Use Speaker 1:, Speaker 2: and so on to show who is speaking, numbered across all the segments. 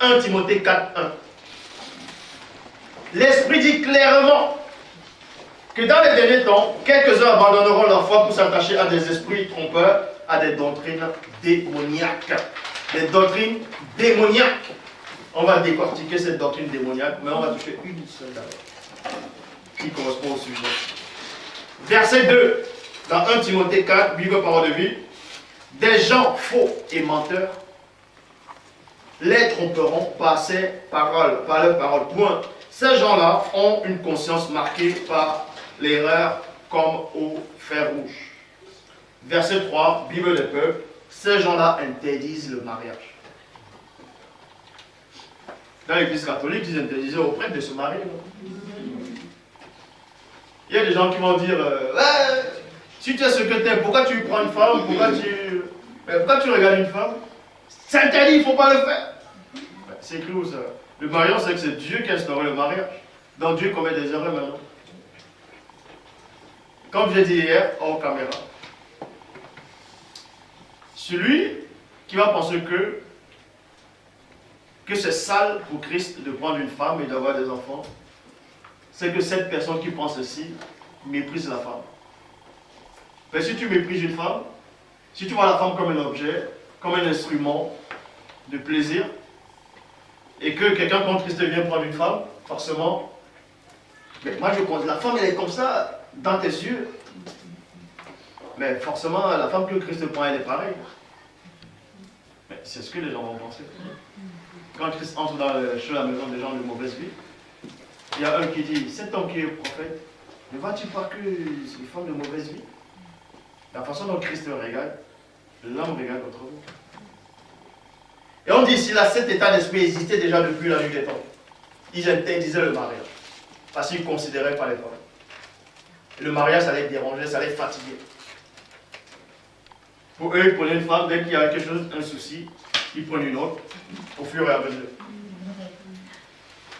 Speaker 1: 1 Timothée 4, 1. L'Esprit dit clairement que dans les derniers temps, quelques-uns abandonneront leur foi pour s'attacher à des esprits trompeurs, à des doctrines démoniaques. Des doctrines démoniaques. On va décortiquer cette doctrine démoniaque, mais on va toucher une seule d'abord, qui correspond au sujet. Verset 2, dans 1 Timothée 4, Bible parole de vie. Des gens faux et menteurs les tromperont par ces paroles, par leurs paroles. Point. Ces gens-là ont une conscience marquée par l'erreur comme au fer rouge. Verset 3, Bible des peuples. Ces gens-là interdisent le mariage. Dans l'église catholique, ils interdisaient aux prêtres de se marier. Il y a des gens qui vont dire ouais, si tu es ce que tu es, pourquoi tu prends une femme, pourquoi tu regardes une femme? C'est interdit, il ne faut pas le faire. C'est écrit où ça? Le mariage, c'est que c'est Dieu qui a instauré le mariage. Donc Dieu commet des erreurs maintenant. Comme j'ai dit hier, hors caméra, celui qui va penser que c'est sale pour Christ de prendre une femme et d'avoir des enfants, c'est que cette personne qui pense ceci méprise la femme. Mais si tu méprises une femme, si tu vois la femme comme un objet, comme un instrument de plaisir, et que quelqu'un contre Christ vient prendre une femme, forcément, mais moi je pense, la femme elle est comme ça, dans tes yeux, mais forcément la femme que Christ prend elle est pareille. Mais c'est ce que les gens vont penser. Quand Christ entre chez la maison des gens de mauvaise vie, il y a un qui dit, cet homme qui est prophète, ne vois-tu pas que c'est une femme de mauvaise vie? La façon dont Christ regarde, l'homme regarde autrement. Et on dit, s'il a cet état d'esprit existait déjà depuis la nuit des temps, ils interdisaient le mariage. Parce qu'ils ne considéraient pas les femmes. Et le mariage, ça les dérangeait, ça les fatiguait. Pour eux, ils prenaient une femme, dès qu'il y avait quelque chose, un souci, ils prenaient une autre, au fur et à mesure.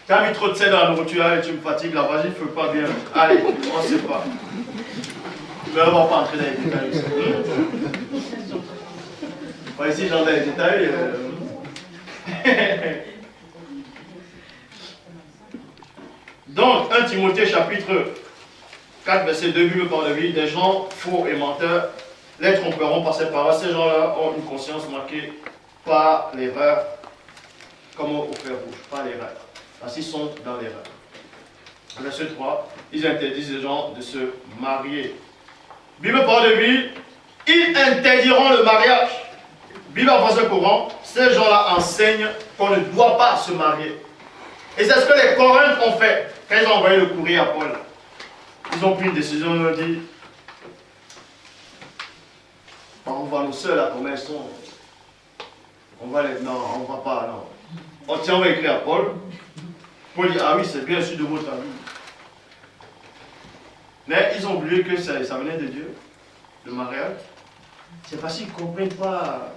Speaker 1: Tu as mis trop de sel dans la nourriture et tu me fatigues, la vas-y, ne fais pas bien. Allez, on ne sait pas. Mais on ne va pas entrer dans les détails aussi. Ici, j'en ai les détails. Donc, 1 Timothée chapitre 4, verset 2, Bible par la vie, des gens faux et menteurs les tromperont par ces paroles. Ces gens-là ont une conscience marquée par l'erreur, comme au fer rouge, par l'erreur. Parce qu'ils sont dans l'erreur. Verset 3, ils interdisent les gens de se marier. Bible par de vie, ils interdiront le mariage. Bible en français courant, ces gens-là enseignent qu'on ne doit pas se marier. Et c'est ce que les Corinthiens ont fait quand ils ont envoyé le courrier à Paul. Ils ont pris une décision, ils ont dit on va nous seuls là, comme elles sont. On va les. Non, on va pas, non. On va écrire à Paul. Paul dit ah oui, c'est bien sûr de votre avis. Mais ils ont oublié que ça venait de Dieu, le mariage. C'est parce qu'ils ne comprennent pas